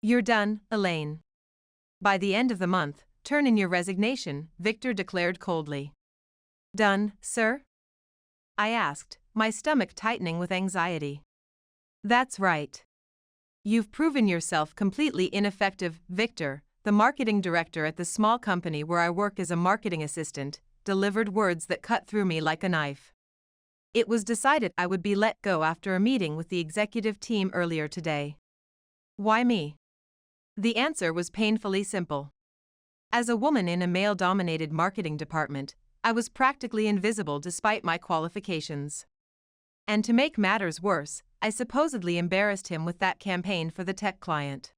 You're done, Elaine. By the end of the month, turn in your resignation, Victor declared coldly. Done, sir? I asked, my stomach tightening with anxiety. That's right. You've proven yourself completely ineffective, Victor, the marketing director at the small company where I work as a marketing assistant, delivered words that cut through me like a knife. It was decided I would be let go after a meeting with the executive team earlier today. Why me? The answer was painfully simple. As a woman in a male-dominated marketing department, I was practically invisible despite my qualifications. And to make matters worse, I supposedly embarrassed him with that campaign for the tech client.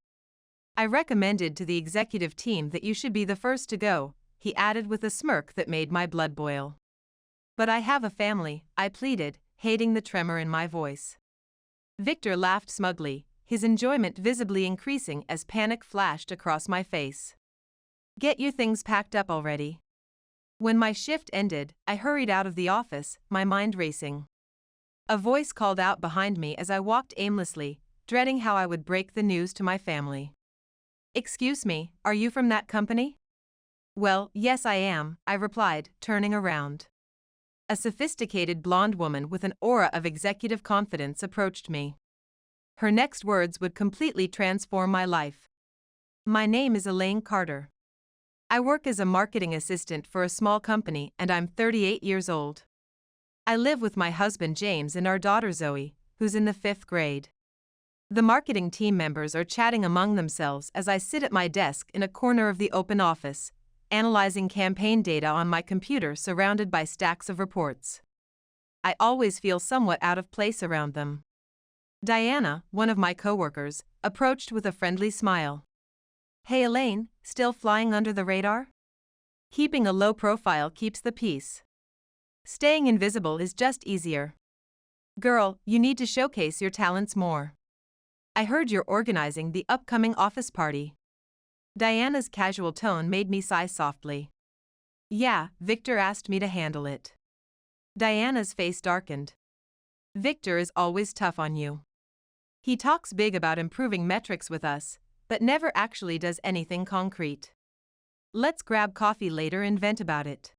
I recommended to the executive team that you should be the first to go, he added with a smirk that made my blood boil. But I have a family, I pleaded, hating the tremor in my voice. Victor laughed smugly, his enjoyment visibly increasing as panic flashed across my face. Get your things packed up already. When my shift ended, I hurried out of the office, my mind racing. A voice called out behind me as I walked aimlessly, dreading how I would break the news to my family. Excuse me, are you from that company? Well, yes I am, I replied, turning around. A sophisticated blonde woman with an aura of executive confidence approached me. Her next words would completely transform my life. My name is Elaine Carter. I work as a marketing assistant for a small company and I'm 38 years old. I live with my husband James and our daughter Zoe, who's in the 5th grade. The marketing team members are chatting among themselves as I sit at my desk in a corner of the open office, analyzing campaign data on my computer surrounded by stacks of reports. I always feel somewhat out of place around them. Diana, one of my coworkers, approached with a friendly smile. Hey Elaine, still flying under the radar? Keeping a low profile keeps the peace. Staying invisible is just easier. Girl, you need to showcase your talents more. I heard you're organizing the upcoming office party. Diana's casual tone made me sigh softly. Yeah, Victor asked me to handle it. Diana's face darkened. Victor is always tough on you. He talks big about improving metrics with us, but never actually does anything concrete. Let's grab coffee later and vent about it.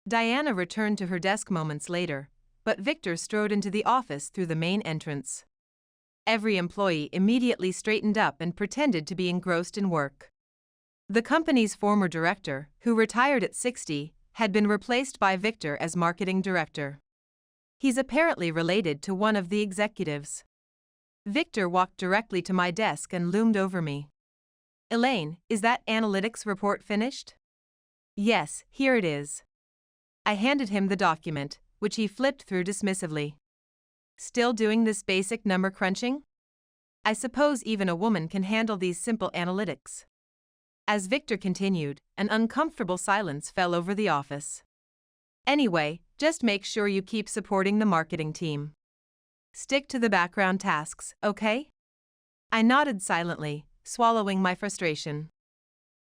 Diana returned to her desk moments later, but Victor strode into the office through the main entrance. Every employee immediately straightened up and pretended to be engrossed in work. The company's former director, who retired at 60, had been replaced by Victor as marketing director. He's apparently related to one of the executives. Victor walked directly to my desk and loomed over me. Elaine, is that analytics report finished? Yes, here it is. I handed him the document, which he flipped through dismissively. Still doing this basic number crunching? I suppose even a woman can handle these simple analytics. As Victor continued, an uncomfortable silence fell over the office. Anyway, just make sure you keep supporting the marketing team. Stick to the background tasks, okay? I nodded silently, swallowing my frustration.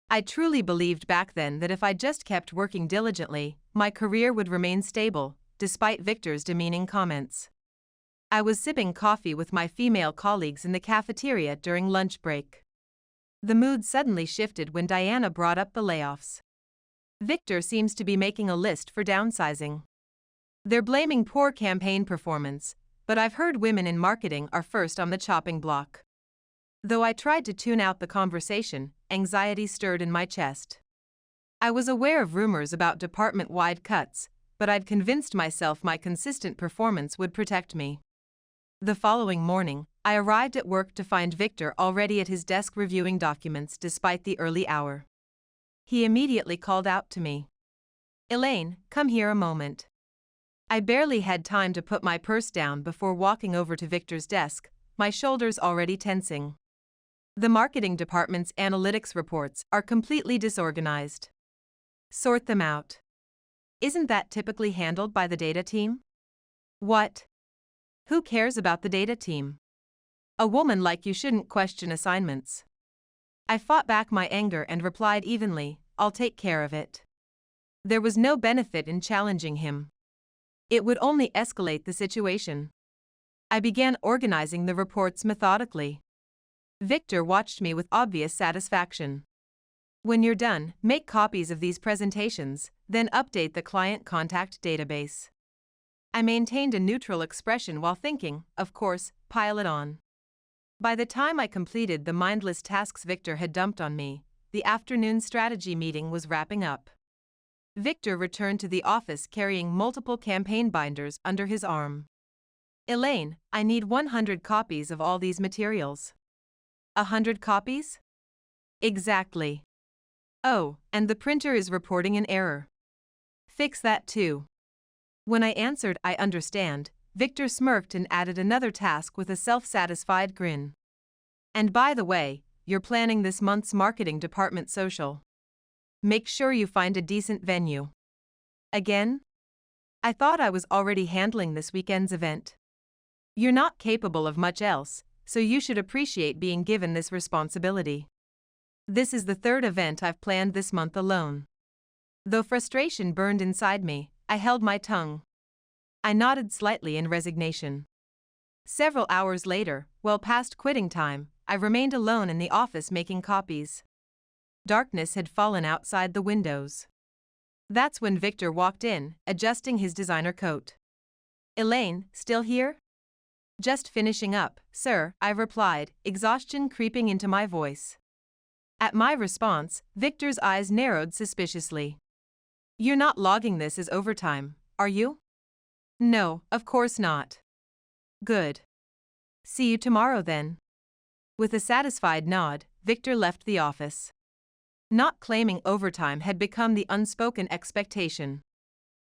I truly believed back then that if I just kept working diligently, my career would remain stable, despite Victor's demeaning comments. I was sipping coffee with my female colleagues in the cafeteria during lunch break. The mood suddenly shifted when Diana brought up the layoffs. Victor seems to be making a list for downsizing. They're blaming poor campaign performance, but I've heard women in marketing are first on the chopping block. Though I tried to tune out the conversation, anxiety stirred in my chest. I was aware of rumors about department-wide cuts, but I'd convinced myself my consistent performance would protect me. The following morning, I arrived at work to find Victor already at his desk reviewing documents despite the early hour. He immediately called out to me. Elaine, come here a moment. I barely had time to put my purse down before walking over to Victor's desk, my shoulders already tensing. The marketing department's analytics reports are completely disorganized. Sort them out. Isn't that typically handled by the data team? What? Who cares about the data team? A woman like you shouldn't question assignments. I fought back my anger and replied evenly, I'll take care of it. There was no benefit in challenging him. It would only escalate the situation. I began organizing the reports methodically. Victor watched me with obvious satisfaction. When you're done, make copies of these presentations, then update the client contact database. I maintained a neutral expression while thinking, of course, pile it on. By the time I completed the mindless tasks Victor had dumped on me, the afternoon strategy meeting was wrapping up. Victor returned to the office carrying multiple campaign binders under his arm. Elaine, I need 100 copies of all these materials. 100 copies? Exactly. Oh, and the printer is reporting an error. Fix that too. When I answered, I understand, Victor smirked and added another task with a self-satisfied grin. And by the way, you're planning this month's marketing department social. Make sure you find a decent venue. Again? I thought I was already handling this weekend's event. You're not capable of much else, so you should appreciate being given this responsibility. This is the third event I've planned this month alone. Though frustration burned inside me, I held my tongue. I nodded slightly in resignation. Several hours later, well past quitting time, I remained alone in the office making copies. Darkness had fallen outside the windows. That's when Victor walked in, adjusting his designer coat. Elaine, still here? Just finishing up, sir, I replied, exhaustion creeping into my voice. At my response, Victor's eyes narrowed suspiciously. You're not logging this as overtime, are you? No, of course not. Good. See you tomorrow then. With a satisfied nod, Victor left the office. Not claiming overtime had become the unspoken expectation.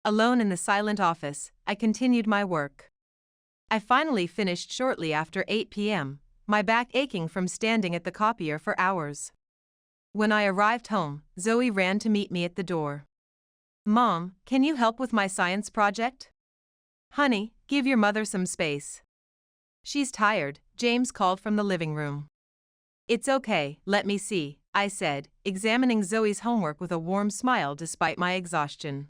Alone in the silent office, I continued my work. I finally finished shortly after 8 p.m., my back aching from standing at the copier for hours. When I arrived home, Zoe ran to meet me at the door. Mom, can you help with my science project? Honey, give your mother some space. She's tired, James called from the living room. It's okay, let me see, I said, examining Zoe's homework with a warm smile despite my exhaustion.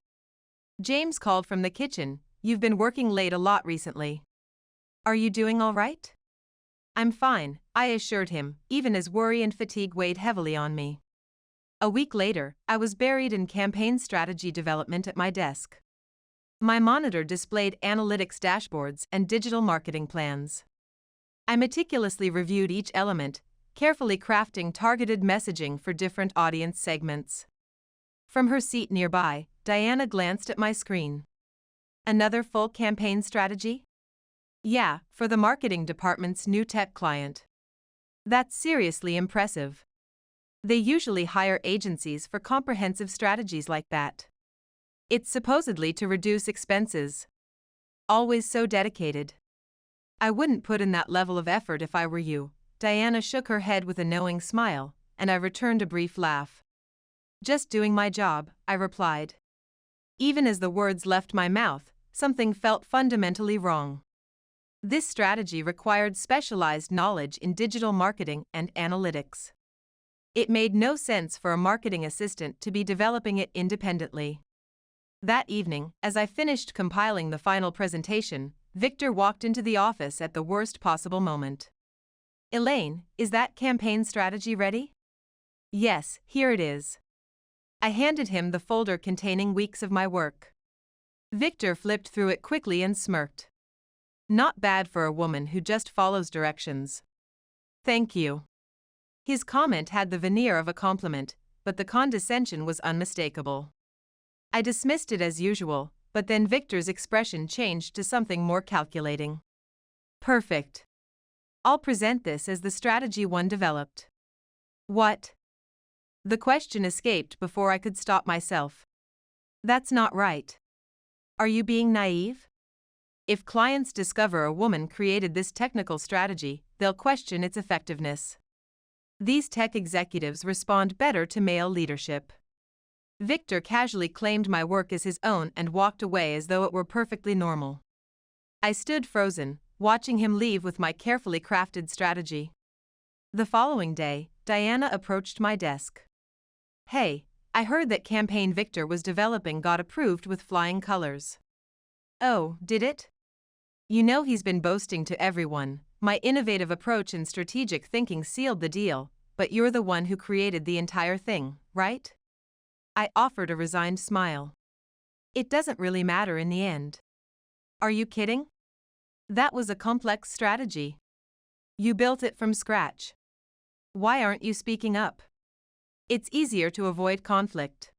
James called from the kitchen, you've been working late a lot recently. Are you doing all right? I'm fine, I assured him, even as worry and fatigue weighed heavily on me. A week later, I was buried in campaign strategy development at my desk. My monitor displayed analytics dashboards and digital marketing plans. I meticulously reviewed each element, carefully crafting targeted messaging for different audience segments. From her seat nearby, Diana glanced at my screen. Another full campaign strategy? Yeah, for the marketing department's new tech client. That's seriously impressive. They usually hire agencies for comprehensive strategies like that. It's supposedly to reduce expenses. Always so dedicated. I wouldn't put in that level of effort if I were you. Diana shook her head with a knowing smile, and I returned a brief laugh. Just doing my job, I replied. Even as the words left my mouth, something felt fundamentally wrong. This strategy required specialized knowledge in digital marketing and analytics. It made no sense for a marketing assistant to be developing it independently. That evening, as I finished compiling the final presentation, Victor walked into the office at the worst possible moment. Elaine, is that campaign strategy ready? Yes, here it is. I handed him the folder containing weeks of my work. Victor flipped through it quickly and smirked. Not bad for a woman who just follows directions. Thank you. His comment had the veneer of a compliment, but the condescension was unmistakable. I dismissed it as usual, but then Victor's expression changed to something more calculating. Perfect. I'll present this as the strategy one developed. What? The question escaped before I could stop myself. That's not right. Are you being naive? If clients discover a woman created this technical strategy, they'll question its effectiveness. These tech executives respond better to male leadership. Victor casually claimed my work as his own and walked away as though it were perfectly normal. I stood frozen, watching him leave with my carefully crafted strategy. The following day, Diana approached my desk. Hey, I heard that campaign Victor was developing got approved with flying colors. Oh, did it? You know he's been boasting to everyone, my innovative approach and strategic thinking sealed the deal, but you're the one who created the entire thing, right? I offered a resigned smile. It doesn't really matter in the end. Are you kidding? That was a complex strategy. You built it from scratch. Why aren't you speaking up? It's easier to avoid conflict.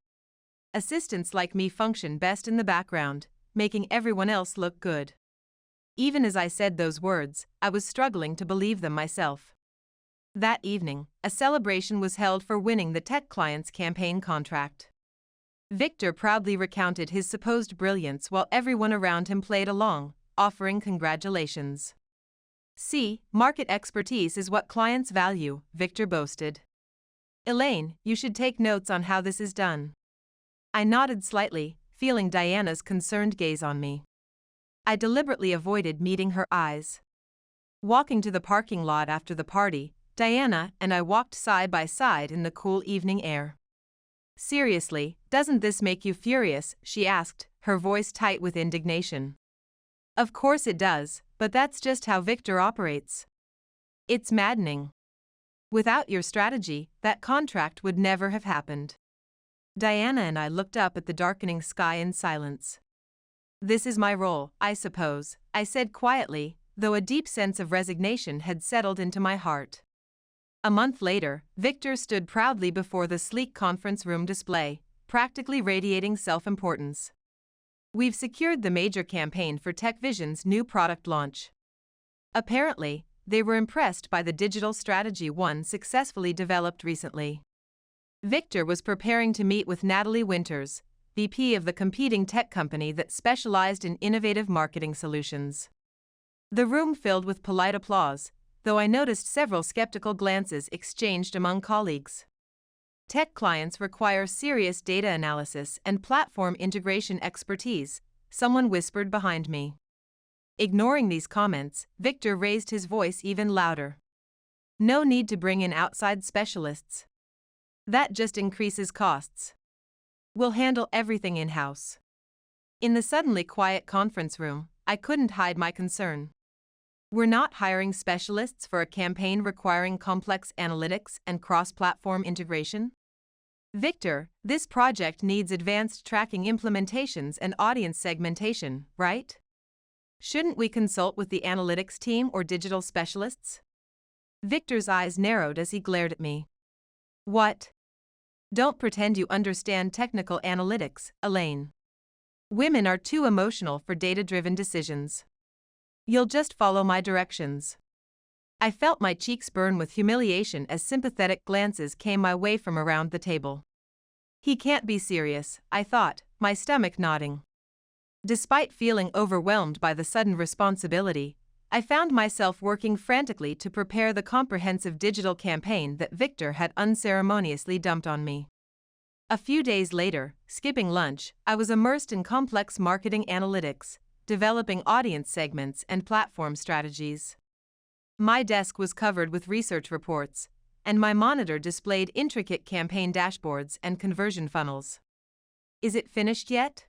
Assistants like me function best in the background, making everyone else look good. Even as I said those words, I was struggling to believe them myself. That evening, a celebration was held for winning the tech client's campaign contract. Victor proudly recounted his supposed brilliance while everyone around him played along, offering congratulations. See, market expertise is what clients value, Victor boasted. Elaine, you should take notes on how this is done. I nodded slightly, feeling Diana's concerned gaze on me. I deliberately avoided meeting her eyes. Walking to the parking lot after the party, Diana and I walked side by side in the cool evening air. Seriously, doesn't this make you furious? She asked, her voice tight with indignation. Of course it does, but that's just how Victor operates. It's maddening. Without your strategy, that contract would never have happened. Diana and I looked up at the darkening sky in silence. This is my role, I suppose, I said quietly, though a deep sense of resignation had settled into my heart. A month later, Victor stood proudly before the sleek conference room display, practically radiating self-importance. We've secured the major campaign for TechVision's new product launch. Apparently, they were impressed by the digital strategy one successfully developed recently. Victor was preparing to meet with Natalie Winters, VP of the competing tech company that specialized in innovative marketing solutions. The room filled with polite applause, though I noticed several skeptical glances exchanged among colleagues. Tech clients require serious data analysis and platform integration expertise, someone whispered behind me. Ignoring these comments, Victor raised his voice even louder. No need to bring in outside specialists. That just increases costs. We'll handle everything in-house. In the suddenly quiet conference room, I couldn't hide my concern. We're not hiring specialists for a campaign requiring complex analytics and cross-platform integration. Victor, this project needs advanced tracking implementations and audience segmentation, right? Shouldn't we consult with the analytics team or digital specialists? Victor's eyes narrowed as he glared at me. What? Don't pretend you understand technical analytics, Elaine. Women are too emotional for data-driven decisions. You'll just follow my directions. I felt my cheeks burn with humiliation as sympathetic glances came my way from around the table. He can't be serious, I thought, my stomach nodding. Despite feeling overwhelmed by the sudden responsibility, I found myself working frantically to prepare the comprehensive digital campaign that Victor had unceremoniously dumped on me. A few days later, skipping lunch, I was immersed in complex marketing analytics, developing audience segments and platform strategies. My desk was covered with research reports, and my monitor displayed intricate campaign dashboards and conversion funnels. Is it finished yet?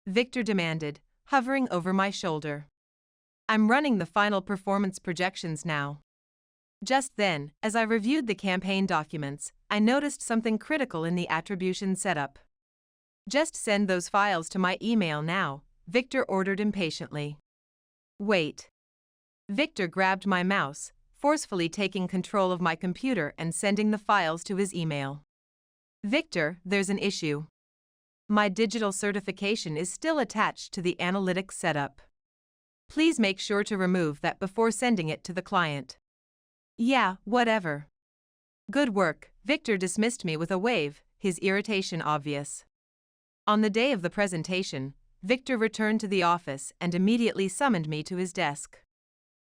Victor demanded, hovering over my shoulder. I'm running the final performance projections now. Just then, as I reviewed the campaign documents, I noticed something critical in the attribution setup. Just send those files to my email now, Victor ordered impatiently. Wait. Victor grabbed my mouse, forcefully taking control of my computer and sending the files to his email. Victor, there's an issue. My digital certification is still attached to the analytics setup. Please make sure to remove that before sending it to the client. Yeah, whatever. Good work, Victor dismissed me with a wave, his irritation obvious. On the day of the presentation, Victor returned to the office and immediately summoned me to his desk.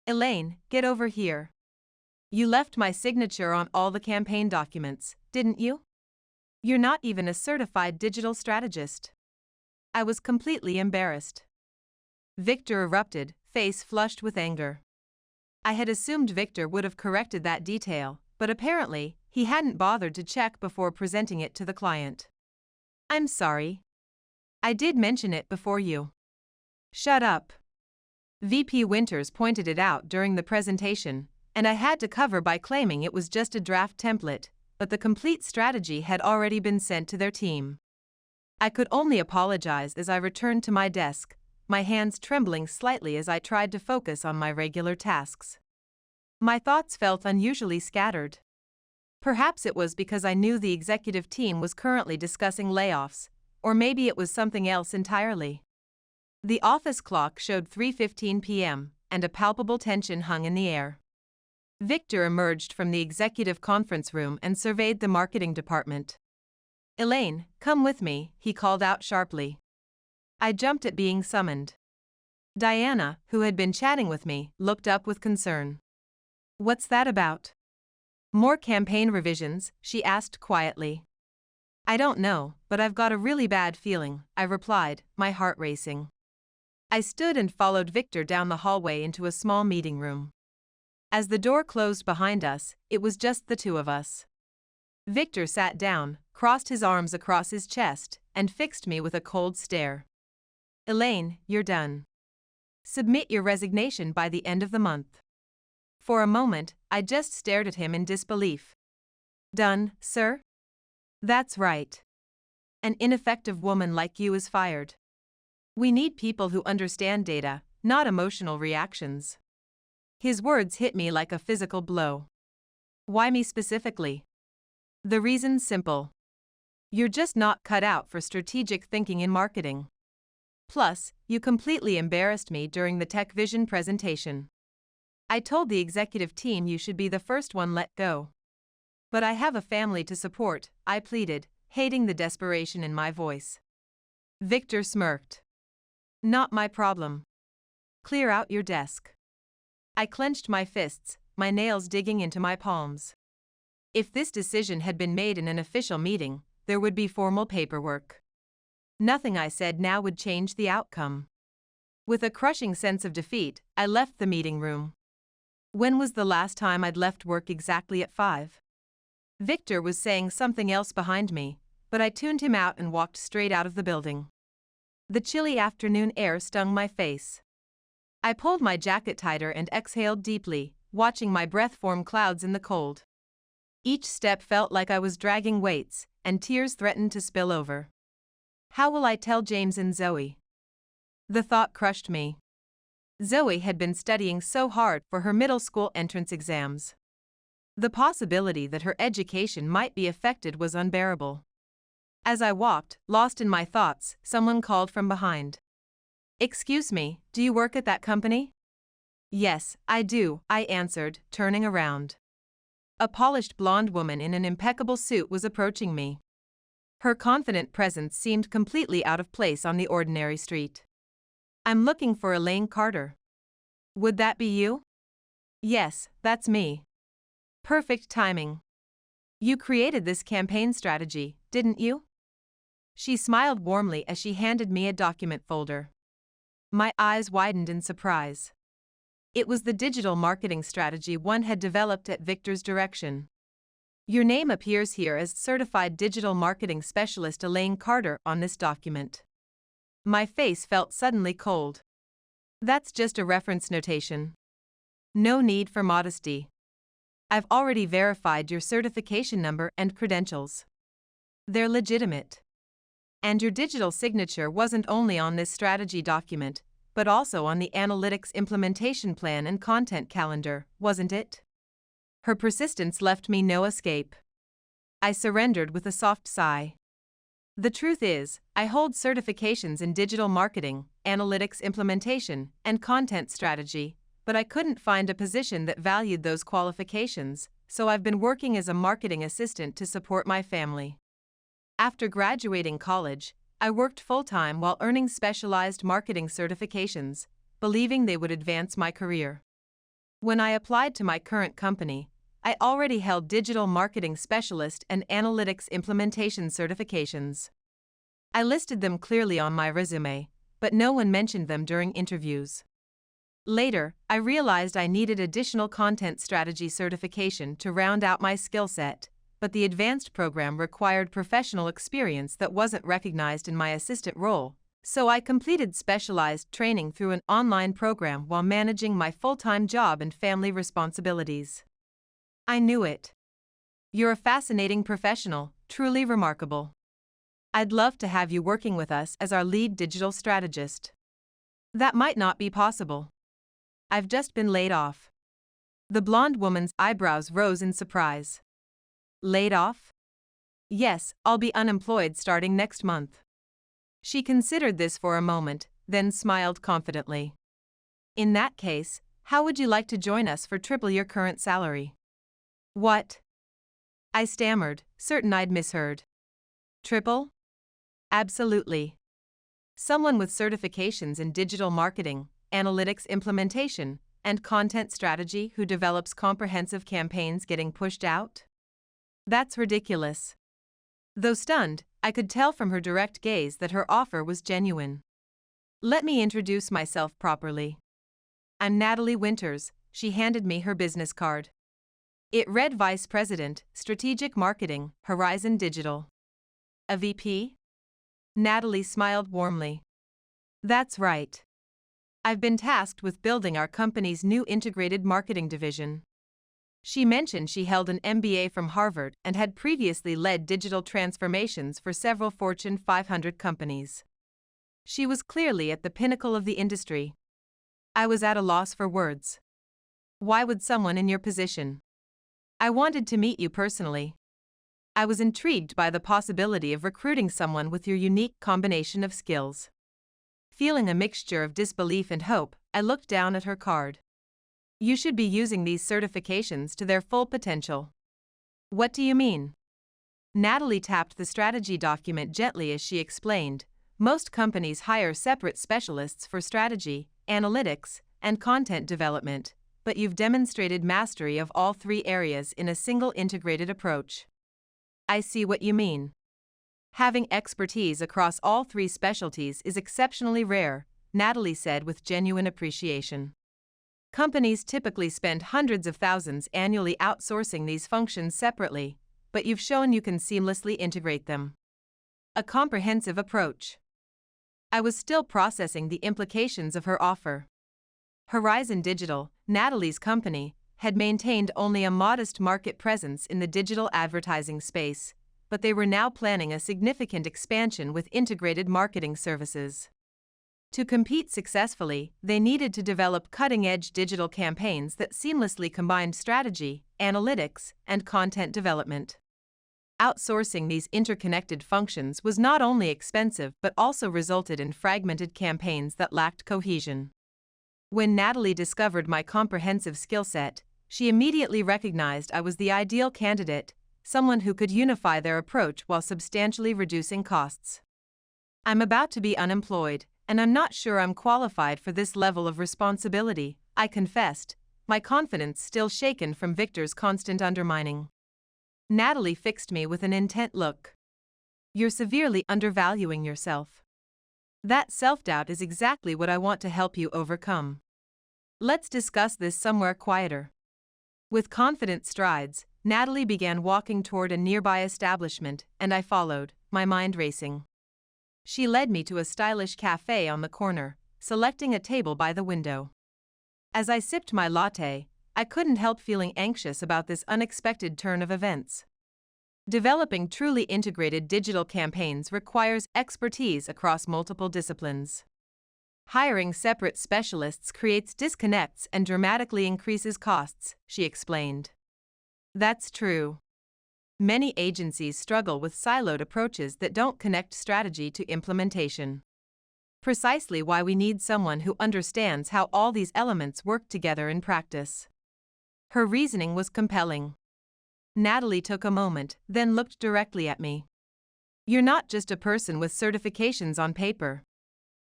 Elaine, get over here. You left my signature on all the campaign documents, didn't you? You're not even a certified digital strategist. I was completely embarrassed. Victor erupted, face flushed with anger. I had assumed Victor would have corrected that detail, but apparently, he hadn't bothered to check before presenting it to the client. I'm sorry. I did mention it before you. Shut up. VP Winters pointed it out during the presentation, and I had to cover by claiming it was just a draft template, but the complete strategy had already been sent to their team. I could only apologize as I returned to my desk, my hands trembling slightly as I tried to focus on my regular tasks. My thoughts felt unusually scattered. Perhaps it was because I knew the executive team was currently discussing layoffs, or maybe it was something else entirely. The office clock showed 3:15 p.m., and a palpable tension hung in the air. Victor emerged from the executive conference room and surveyed the marketing department. "Elaine, come with me," he called out sharply. I jumped at being summoned. Diana, who had been chatting with me, looked up with concern. "What's that about?" "More campaign revisions?" she asked quietly. "I don't know, but I've got a really bad feeling," I replied, my heart racing. I stood and followed Victor down the hallway into a small meeting room. As the door closed behind us, it was just the two of us. Victor sat down, crossed his arms across his chest, and fixed me with a cold stare. "Elaine, you're done. Submit your resignation by the end of the month." For a moment, I just stared at him in disbelief. "Done, sir?" "That's right. An ineffective woman like you is fired. We need people who understand data, not emotional reactions." His words hit me like a physical blow. "Why me specifically?" "The reason's simple. You're just not cut out for strategic thinking in marketing. Plus, you completely embarrassed me during the Tech Vision presentation. I told the executive team you should be the first one let go. But I have a family to support," I pleaded, hating the desperation in my voice. Victor smirked. "Not my problem. Clear out your desk." I clenched my fists, my nails digging into my palms. If this decision had been made in an official meeting, there would be formal paperwork. Nothing I said now would change the outcome. With a crushing sense of defeat, I left the meeting room. When was the last time I'd left work exactly at 5? Victor was saying something else behind me, but I tuned him out and walked straight out of the building. The chilly afternoon air stung my face. I pulled my jacket tighter and exhaled deeply, watching my breath form clouds in the cold. Each step felt like I was dragging weights, and tears threatened to spill over. How will I tell James and Zoe? The thought crushed me. Zoe had been studying so hard for her middle school entrance exams. The possibility that her education might be affected was unbearable. As I walked, lost in my thoughts, someone called from behind. "Excuse me, do you work at that company?" "Yes, I do," I answered, turning around. A polished blonde woman in an impeccable suit was approaching me. Her confident presence seemed completely out of place on the ordinary street. "I'm looking for Elaine Carter." "Would that be you?" "Yes, that's me." Perfect timing. "You created this campaign strategy, didn't you?" She smiled warmly as she handed me a document folder. My eyes widened in surprise. It was the digital marketing strategy one had developed at Victor's direction. "Your name appears here as Certified Digital Marketing Specialist Elaine Carter on this document." My face felt suddenly cold. "That's just a reference notation. No need for modesty. I've already verified your certification number and credentials. They're legitimate. And your digital signature wasn't only on this strategy document, but also on the analytics implementation plan and content calendar, wasn't it?" Her persistence left me no escape. I surrendered with a soft sigh. "The truth is, I hold certifications in digital marketing, analytics implementation, and content strategy, but I couldn't find a position that valued those qualifications, so I've been working as a marketing assistant to support my family. After graduating college, I worked full-time while earning specialized marketing certifications, believing they would advance my career. When I applied to my current company, I already held digital marketing specialist and analytics implementation certifications. I listed them clearly on my resume, but no one mentioned them during interviews. Later, I realized I needed additional content strategy certification to round out my skill set, but the advanced program required professional experience that wasn't recognized in my assistant role, So I completed specialized training through an online program while managing my full-time job and family responsibilities. I knew it. You're a fascinating professional, truly remarkable. I'd love to have you working with us as our lead digital strategist. That might not be possible. I've just been laid off. The blonde woman's eyebrows rose in surprise. Laid off? Yes, I'll be unemployed starting next month. She considered this for a moment, then smiled confidently. In that case, how would you like to join us for triple your current salary? What? I stammered, certain I'd misheard. Triple? Absolutely. Someone with certifications in digital marketing, analytics implementation, and content strategy who develops comprehensive campaigns getting pushed out? That's ridiculous. Though stunned, I could tell from her direct gaze that her offer was genuine. Let me introduce myself properly. I'm Natalie Winters. She handed me her business card. It read Vice President, Strategic Marketing, Horizon Digital. A VP? Natalie smiled warmly. That's right. I've been tasked with building our company's new integrated marketing division. She mentioned she held an MBA from Harvard and had previously led digital transformations for several Fortune 500 companies. She was clearly at the pinnacle of the industry. I was at a loss for words. Why would someone in your position? I wanted to meet you personally. I was intrigued by the possibility of recruiting someone with your unique combination of skills. Feeling a mixture of disbelief and hope, I looked down at her card. You should be using these certifications to their full potential. What do you mean? Natalie tapped the strategy document gently as she explained. Most companies hire separate specialists for strategy, analytics, and content development, but you've demonstrated mastery of all three areas in a single integrated approach. I see what you mean. Having expertise across all three specialties is exceptionally rare, Natalie said with genuine appreciation. Companies typically spend hundreds of thousands annually outsourcing these functions separately, but you've shown you can seamlessly integrate them. A comprehensive approach. I was still processing the implications of her offer. Horizon Digital, Natalie's company, had maintained only a modest market presence in the digital advertising space, but they were now planning a significant expansion with integrated marketing services. To compete successfully, they needed to develop cutting-edge digital campaigns that seamlessly combined strategy, analytics, and content development. Outsourcing these interconnected functions was not only expensive but also resulted in fragmented campaigns that lacked cohesion. When Natalie discovered my comprehensive skill set, she immediately recognized I was the ideal candidate, someone who could unify their approach while substantially reducing costs. I'm about to be unemployed, and I'm not sure I'm qualified for this level of responsibility, I confessed, my confidence still shaken from Victor's constant undermining. Natalie fixed me with an intent look. You're severely undervaluing yourself. That self-doubt is exactly what I want to help you overcome. Let's discuss this somewhere quieter. With confident strides, Natalie began walking toward a nearby establishment, and I followed, my mind racing. She led me to a stylish cafe on the corner, selecting a table by the window. As I sipped my latte, I couldn't help feeling anxious about this unexpected turn of events. Developing truly integrated digital campaigns requires expertise across multiple disciplines. Hiring separate specialists creates disconnects and dramatically increases costs, she explained. That's true. Many agencies struggle with siloed approaches that don't connect strategy to implementation. Precisely why we need someone who understands how all these elements work together in practice. Her reasoning was compelling. Natalie took a moment, then looked directly at me. You're not just a person with certifications on paper.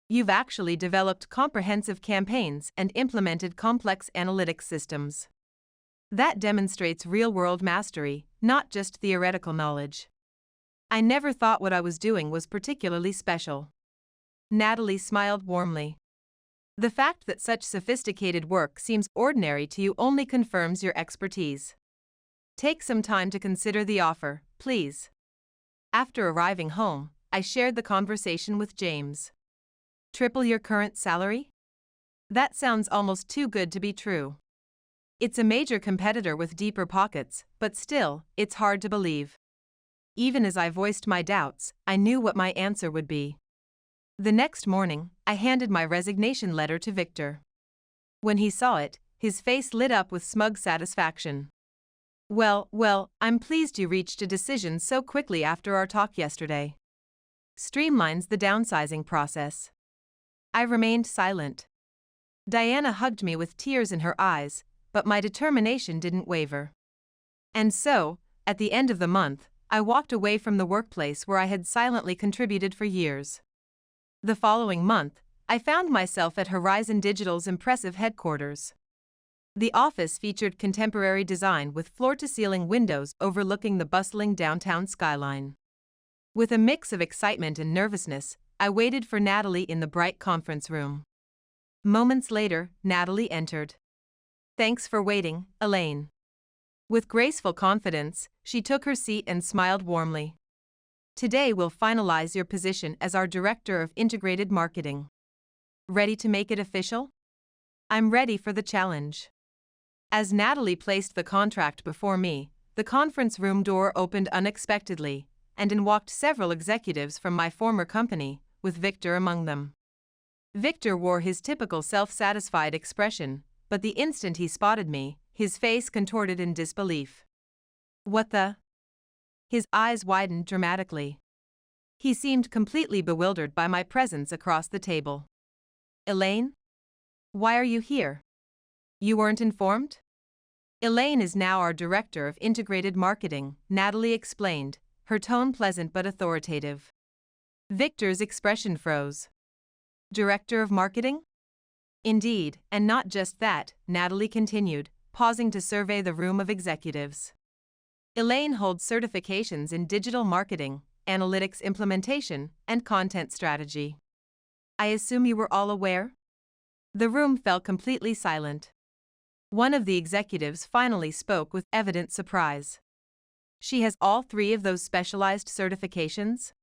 You've actually developed comprehensive campaigns and implemented complex analytics systems. That demonstrates real-world mastery, not just theoretical knowledge. I never thought what I was doing was particularly special. Natalie smiled warmly. The fact that such sophisticated work seems ordinary to you only confirms your expertise. Take some time to consider the offer, please. After arriving home, I shared the conversation with James. Triple your current salary? That sounds almost too good to be true. It's a major competitor with deeper pockets, but still, it's hard to believe. Even as I voiced my doubts, I knew what my answer would be. The next morning, I handed my resignation letter to Victor. When he saw it, his face lit up with smug satisfaction. Well, I'm pleased you reached a decision so quickly after our talk yesterday. Streamlines the downsizing process. I remained silent. Diana hugged me with tears in her eyes, but my determination didn't waver. And so, at the end of the month, I walked away from the workplace where I had silently contributed for years. The following month, I found myself at Horizon Digital's impressive headquarters. The office featured contemporary design with floor-to-ceiling windows overlooking the bustling downtown skyline. With a mix of excitement and nervousness, I waited for Natalie in the bright conference room. Moments later, Natalie entered. "Thanks for waiting, Elaine." With graceful confidence, she took her seat and smiled warmly. "Today we'll finalize your position as our Director of Integrated Marketing. Ready to make it official?" "I'm ready for the challenge." As Natalie placed the contract before me, the conference room door opened unexpectedly, and in walked several executives from my former company, with Victor among them. Victor wore his typical self-satisfied expression, but the instant he spotted me, his face contorted in disbelief. "What the?" His eyes widened dramatically. He seemed completely bewildered by my presence across the table. "Elaine? Why are you here? You weren't informed?" "Elaine is now our Director of Integrated Marketing," Natalie explained, her tone pleasant but authoritative. Victor's expression froze. "Director of Marketing?" "Indeed, and not just that," Natalie continued, pausing to survey the room of executives. "Elaine holds certifications in digital marketing, analytics implementation, and content strategy. I assume you were all aware?" The room fell completely silent. One of the executives finally spoke with evident surprise. "She has all three of those specialized certifications?"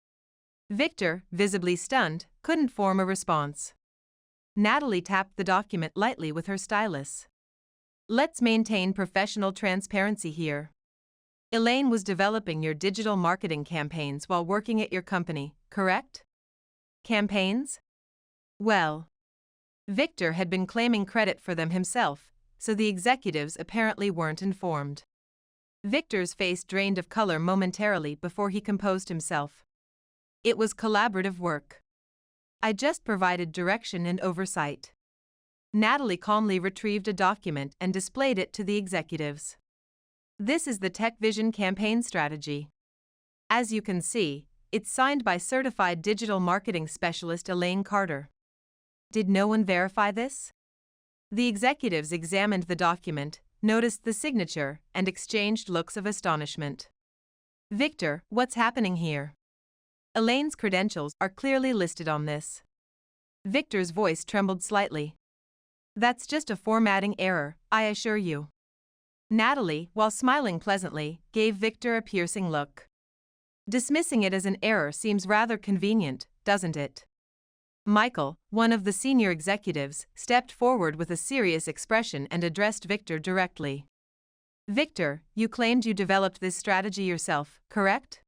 Victor, visibly stunned, couldn't form a response. Natalie tapped the document lightly with her stylus. "Let's maintain professional transparency here. Elaine was developing your digital marketing campaigns while working at your company, correct?" "Campaigns?" Well, Victor had been claiming credit for them himself, so the executives apparently weren't informed. Victor's face drained of color momentarily before he composed himself. "It was collaborative work. I just provided direction and oversight." Natalie calmly retrieved a document and displayed it to the executives. "This is the Tech Vision campaign strategy. As you can see, it's signed by certified digital marketing specialist Elaine Carter." "Did no one verify this?" The executives examined the document, noticed the signature, and exchanged looks of astonishment. "Victor, what's happening here? Elaine's credentials are clearly listed on this." Victor's voice trembled slightly. "That's just a formatting error, I assure you." Natalie, while smiling pleasantly, gave Victor a piercing look. "Dismissing it as an error seems rather convenient, doesn't it?" Michael, one of the senior executives, stepped forward with a serious expression and addressed Victor directly. "Victor, you claimed you developed this strategy yourself, correct?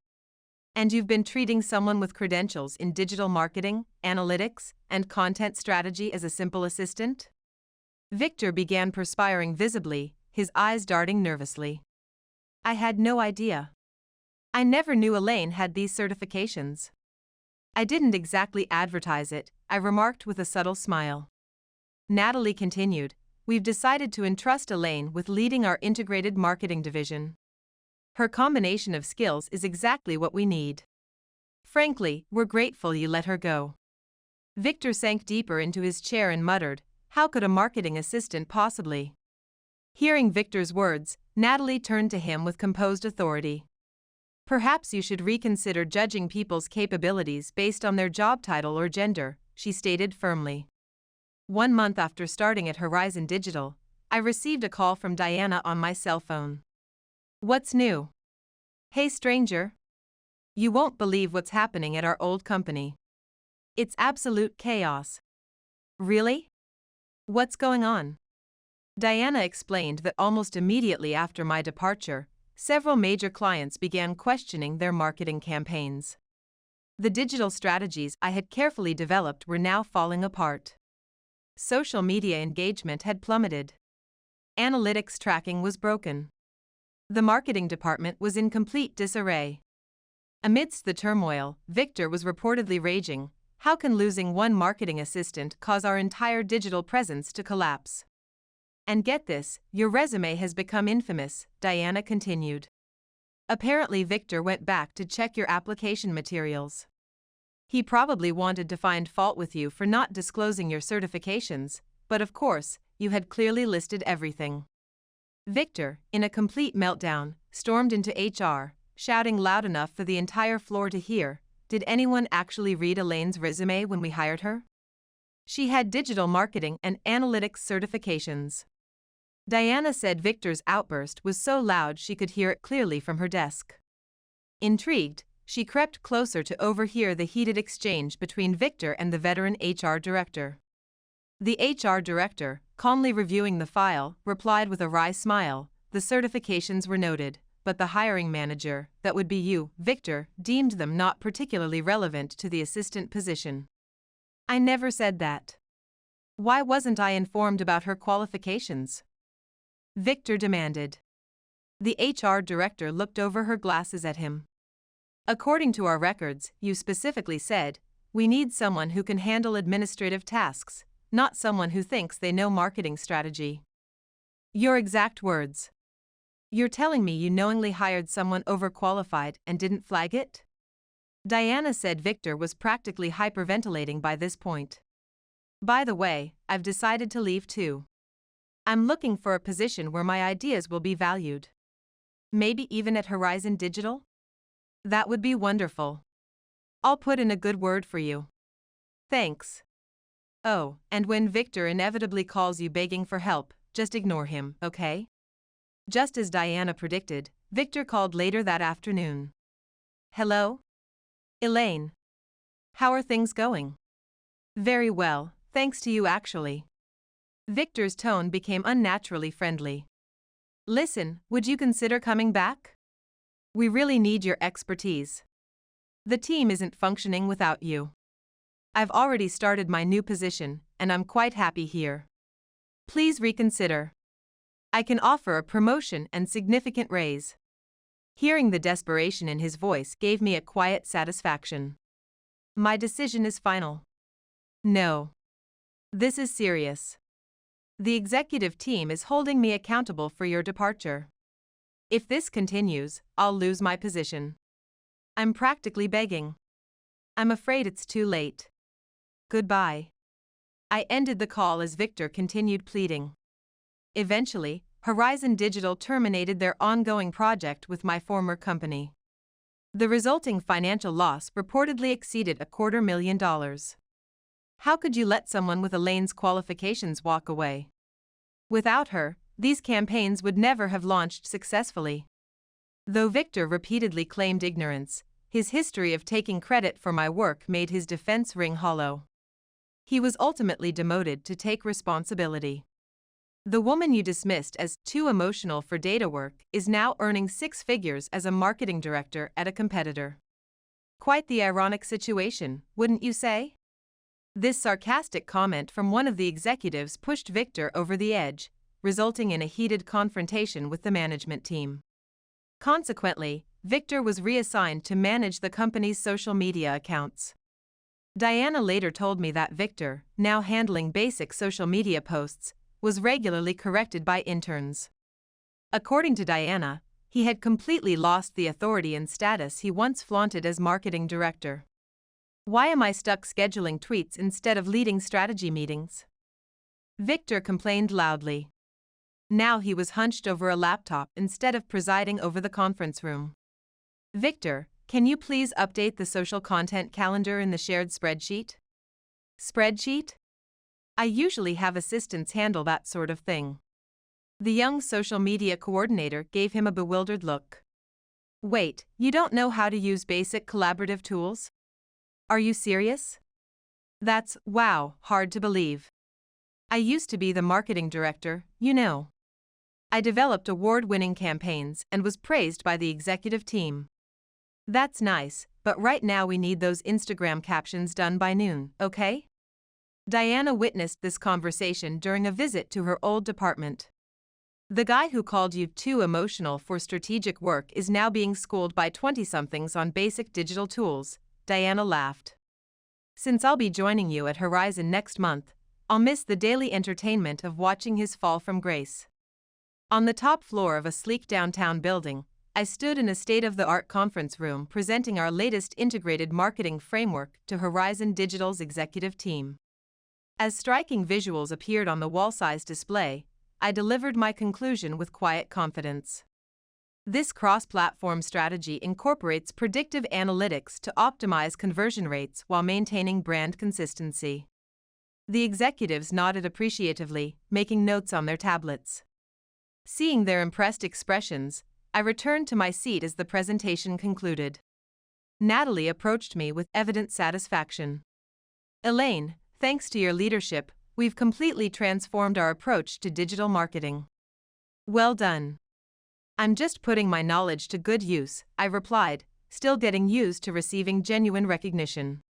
And you've been treating someone with credentials in digital marketing, analytics, and content strategy as a simple assistant?" Victor began perspiring visibly, his eyes darting nervously. "I had no idea. I never knew Elaine had these certifications." "I didn't exactly advertise it," I remarked with a subtle smile. Natalie continued, "We've decided to entrust Elaine with leading our integrated marketing division. Her combination of skills is exactly what we need. Frankly, we're grateful you let her go." Victor sank deeper into his chair and muttered, "How could a marketing assistant possibly?" Hearing Victor's words, Natalie turned to him with composed authority. "Perhaps you should reconsider judging people's capabilities based on their job title or gender," she stated firmly. 1 month after starting at Horizon Digital, I received a call from Diana on my cell phone. "What's new?" "Hey stranger. You won't believe what's happening at our old company." It's absolute chaos. Really? What's going on? Diana explained that almost immediately after my departure, several major clients began questioning their marketing campaigns. The digital strategies I had carefully developed were now falling apart. Social media engagement had plummeted. Analytics tracking was broken. The marketing department was in complete disarray. Amidst the turmoil, Victor was reportedly raging, "How can losing one marketing assistant cause our entire digital presence to collapse?" "And get this, your resume has become infamous," Diana continued. "Apparently Victor went back to check your application materials. He probably wanted to find fault with you for not disclosing your certifications, but of course, you had clearly listed everything." Victor, in a complete meltdown, stormed into HR, shouting loud enough for the entire floor to hear, "Did anyone actually read Elaine's resume when we hired her? She had digital marketing and analytics certifications." Diana said Victor's outburst was so loud she could hear it clearly from her desk. Intrigued, she crept closer to overhear the heated exchange between Victor and the veteran HR director. The HR director, calmly reviewing the file, replied with a wry smile, "The certifications were noted, but the hiring manager, that would be you, Victor, deemed them not particularly relevant to the assistant position." "I never said that. Why wasn't I informed about her qualifications?" Victor demanded. The HR director looked over her glasses at him. "According to our records, you specifically said, 'We need someone who can handle administrative tasks, not someone who thinks they know marketing strategy.' Your exact words. You're telling me you knowingly hired someone overqualified and didn't flag it?" Diana said Victor was practically hyperventilating by this point. "By the way, I've decided to leave too. I'm looking for a position where my ideas will be valued. Maybe even at Horizon Digital? That would be wonderful. I'll put in a good word for you. Thanks. Oh, and when Victor inevitably calls you begging for help, just ignore him, okay?" Just as Diana predicted, Victor called later that afternoon. "Hello? Elaine. How are things going?" "Very well, thanks to you actually." Victor's tone became unnaturally friendly. "Listen, would you consider coming back? We really need your expertise. The team isn't functioning without you. I've already started my new position, and I'm quite happy here. Please reconsider. I can offer a promotion and significant raise." Hearing the desperation in his voice gave me a quiet satisfaction. "My decision is final. No. This is serious. The executive team is holding me accountable for your departure. If this continues, I'll lose my position. I'm practically begging. I'm afraid it's too late. Goodbye." I ended the call as Victor continued pleading. Eventually, Horizon Digital terminated their ongoing project with my former company. The resulting financial loss reportedly exceeded $250,000. How could you let someone with Elaine's qualifications walk away? Without her, these campaigns would never have launched successfully. Though Victor repeatedly claimed ignorance, his history of taking credit for my work made his defense ring hollow. He was ultimately demoted to take responsibility. The woman you dismissed as too emotional for data work is now earning 6 figures as a marketing director at a competitor. Quite the ironic situation, wouldn't you say? This sarcastic comment from one of the executives pushed Victor over the edge, resulting in a heated confrontation with the management team. Consequently, Victor was reassigned to manage the company's social media accounts. Diana later told me that Victor, now handling basic social media posts, was regularly corrected by interns. According to Diana, he had completely lost the authority and status he once flaunted as marketing director. Why am I stuck scheduling tweets instead of leading strategy meetings? Victor complained loudly. Now he was hunched over a laptop instead of presiding over the conference room. Victor, can you please update the social content calendar in the shared spreadsheet? Spreadsheet? I usually have assistants handle that sort of thing. The young social media coordinator gave him a bewildered look. Wait, you don't know how to use basic collaborative tools? Are you serious? That's, wow, hard to believe. I used to be the marketing director, you know. I developed award-winning campaigns and was praised by the executive team. That's nice, but right now we need those Instagram captions done by noon, okay? Diana witnessed this conversation during a visit to her old department. The guy who called you too emotional for strategic work is now being schooled by 20-somethings on basic digital tools, Diana laughed. Since I'll be joining you at Horizon next month, I'll miss the daily entertainment of watching his fall from grace. On the top floor of a sleek downtown building, I stood in a state-of-the-art conference room presenting our latest integrated marketing framework to Horizon Digital's executive team. As striking visuals appeared on the wall-size display, I delivered my conclusion with quiet confidence. This cross-platform strategy incorporates predictive analytics to optimize conversion rates while maintaining brand consistency. The executives nodded appreciatively, making notes on their tablets. Seeing their impressed expressions, I returned to my seat as the presentation concluded. Natalie approached me with evident satisfaction. Elaine, thanks to your leadership, we've completely transformed our approach to digital marketing. Well done. I'm just putting my knowledge to good use, I replied, still getting used to receiving genuine recognition.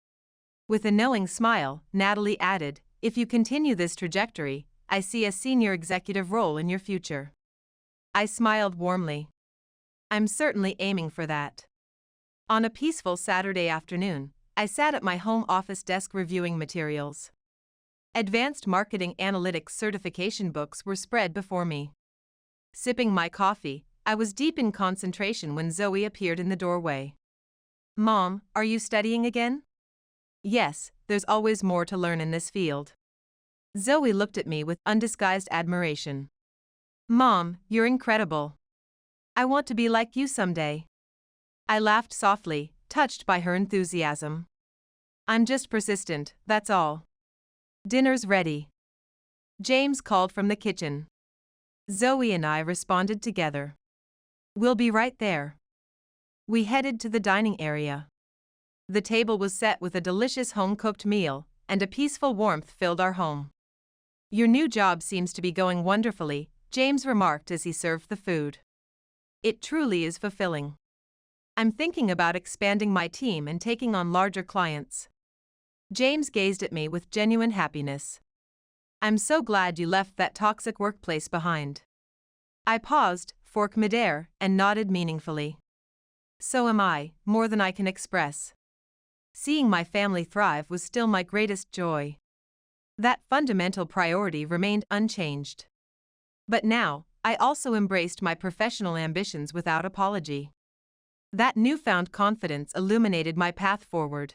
With a knowing smile, Natalie added, if you continue this trajectory, I see a senior executive role in your future. I smiled warmly. I'm certainly aiming for that. On a peaceful Saturday afternoon, I sat at my home office desk reviewing materials. Advanced Marketing Analytics certification books were spread before me. Sipping my coffee, I was deep in concentration when Zoe appeared in the doorway. Mom, are you studying again? Yes, there's always more to learn in this field. Zoe looked at me with undisguised admiration. Mom, you're incredible. I want to be like you someday. I laughed softly, touched by her enthusiasm. I'm just persistent, that's all. Dinner's ready. James called from the kitchen. Zoe and I responded together. We'll be right there. We headed to the dining area. The table was set with a delicious home-cooked meal, and a peaceful warmth filled our home. Your new job seems to be going wonderfully, James remarked as he served the food. It truly is fulfilling. I'm thinking about expanding my team and taking on larger clients. James gazed at me with genuine happiness. I'm so glad you left that toxic workplace behind. I paused, fork midair, and nodded meaningfully. So am I, more than I can express. Seeing my family thrive was still my greatest joy. That fundamental priority remained unchanged. But now, I also embraced my professional ambitions without apology. That newfound confidence illuminated my path forward.